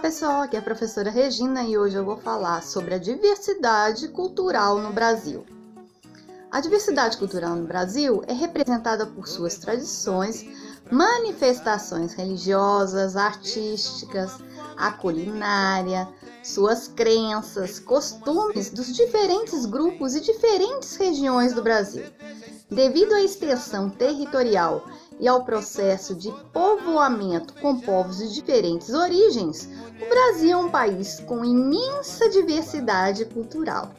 Pessoal, aqui é a professora Regina e hoje eu vou falar sobre a diversidade cultural no Brasil. A diversidade cultural no Brasil é representada por suas tradições, manifestações religiosas, artísticas, a culinária, suas crenças, costumes dos diferentes grupos e diferentes regiões do Brasil. Devido à extensão territorial e ao processo de povoamento com povos de diferentes origens, o Brasil é um país com imensa diversidade cultural.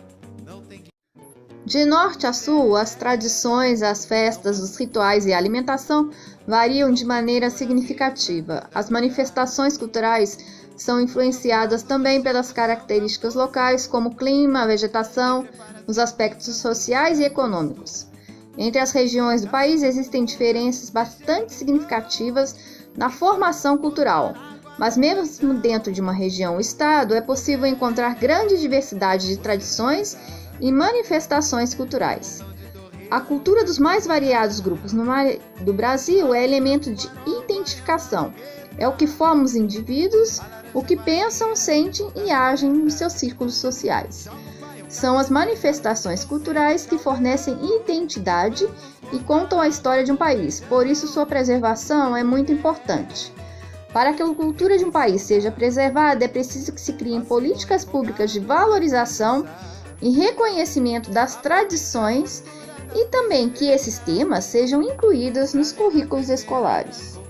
De norte a sul, as tradições, as festas, os rituais e a alimentação variam de maneira significativa. As manifestações culturais são influenciadas também pelas características locais, como o clima, a vegetação, os aspectos sociais e econômicos. Entre as regiões do país existem diferenças bastante significativas na formação cultural, mas mesmo dentro de uma região ou estado é possível encontrar grande diversidade de tradições e manifestações culturais. A cultura dos mais variados grupos do Brasil é elemento de identificação, é o que forma os indivíduos, o que pensam, sentem e agem nos seus círculos sociais. São as manifestações culturais que fornecem identidade e contam a história de um país, por isso sua preservação é muito importante. Para que a cultura de um país seja preservada, é preciso que se criem políticas públicas de valorização e reconhecimento das tradições e também que esses temas sejam incluídos nos currículos escolares.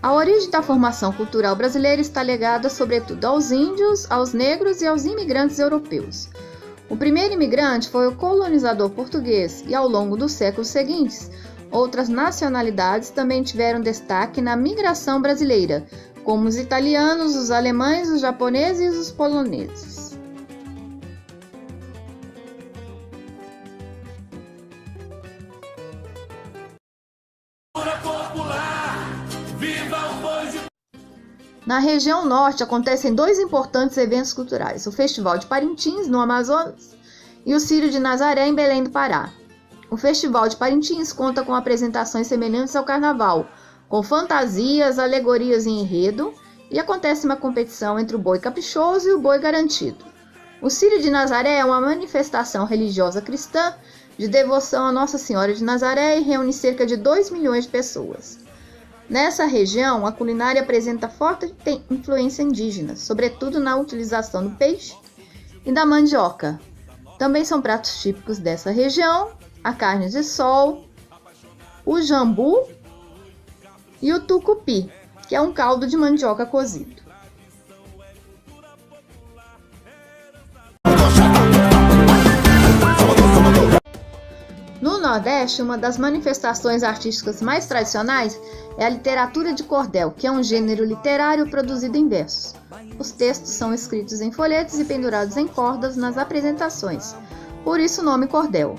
A origem da formação cultural brasileira está ligada, sobretudo, aos índios, aos negros e aos imigrantes europeus. O primeiro imigrante foi o colonizador português e, ao longo dos séculos seguintes, outras nacionalidades também tiveram destaque na migração brasileira, como os italianos, os alemães, os japoneses e os poloneses. Na região norte acontecem dois importantes eventos culturais, o Festival de Parintins, no Amazonas, e o Círio de Nazaré, em Belém do Pará. O Festival de Parintins conta com apresentações semelhantes ao Carnaval, com fantasias, alegorias em enredo, e acontece uma competição entre o boi caprichoso e o boi garantido. O Círio de Nazaré é uma manifestação religiosa cristã de devoção a Nossa Senhora de Nazaré e reúne cerca de 2 milhões de pessoas. Nessa região, a culinária apresenta forte influência indígena, sobretudo na utilização do peixe e da mandioca. Também são pratos típicos dessa região a carne de sol, o jambu e o tucupi, que é um caldo de mandioca cozido. No Nordeste, uma das manifestações artísticas mais tradicionais é a literatura de cordel, que é um gênero literário produzido em versos. Os textos são escritos em folhetos e pendurados em cordas nas apresentações, por isso o nome cordel.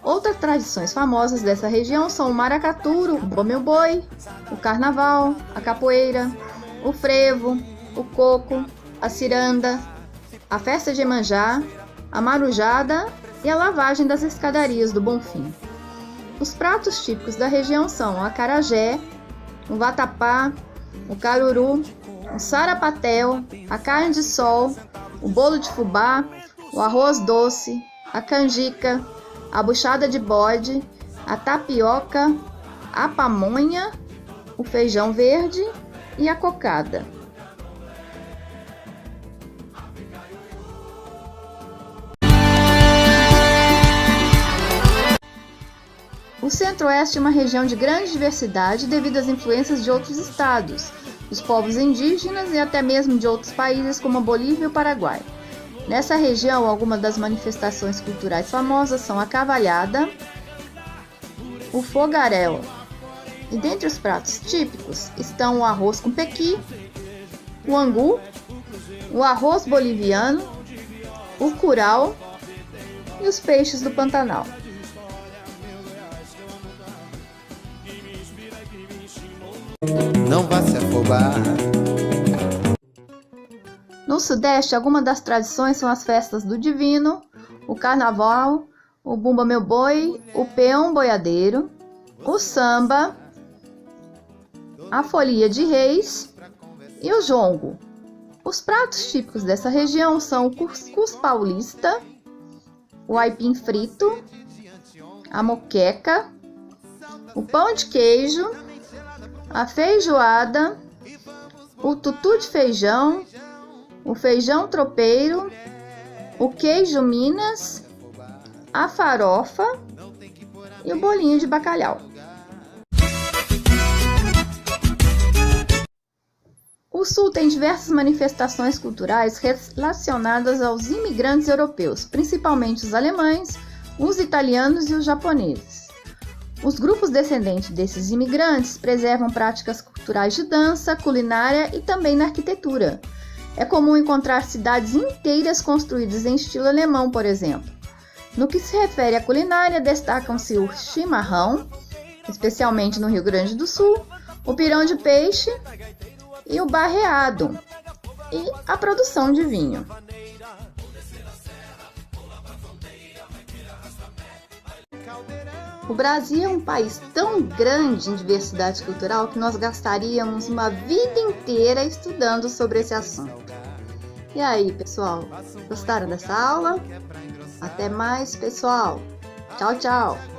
Outras tradições famosas dessa região são o maracatu, o bumba meu boi, o carnaval, a capoeira, o frevo, o coco, a ciranda, a festa de Iemanjá, a marujada e a lavagem das escadarias do Bonfim. Os pratos típicos da região são o acarajé, o vatapá, o caruru, o sarapatel, a carne de sol, o bolo de fubá, o arroz doce, a canjica, a buchada de bode, a tapioca, a pamonha, o feijão verde e a cocada. O Centro-Oeste é uma região de grande diversidade devido às influências de outros estados, dos povos indígenas e até mesmo de outros países como a Bolívia e o Paraguai. Nessa região, algumas das manifestações culturais famosas são a cavalhada, o fogaréu. E dentre os pratos típicos estão o arroz com pequi, o angu, o arroz boliviano, o curau e os peixes do Pantanal. Não vá se afobar. No Sudeste, algumas das tradições são as festas do Divino, o Carnaval, o Bumba Meu Boi, o Peão Boiadeiro, o samba, a folia de reis e o jongo. Os pratos típicos dessa região são o cuscuz paulista, o aipim frito, a moqueca, o pão de queijo, a feijoada, o tutu de feijão, o feijão tropeiro, o queijo Minas, a farofa e o bolinho de bacalhau. O Sul tem diversas manifestações culturais relacionadas aos imigrantes europeus, principalmente os alemães, os italianos e os japoneses. Os grupos descendentes desses imigrantes preservam práticas culturais de dança, culinária e também na arquitetura. É comum encontrar cidades inteiras construídas em estilo alemão, por exemplo. No que se refere à culinária, destacam-se o chimarrão, especialmente no Rio Grande do Sul, o pirão de peixe e o barreado, e a produção de vinho. O Brasil é um país tão grande em diversidade cultural que nós gastaríamos uma vida inteira estudando sobre esse assunto. E aí, pessoal, gostaram dessa aula? Até mais, pessoal. Tchau, tchau.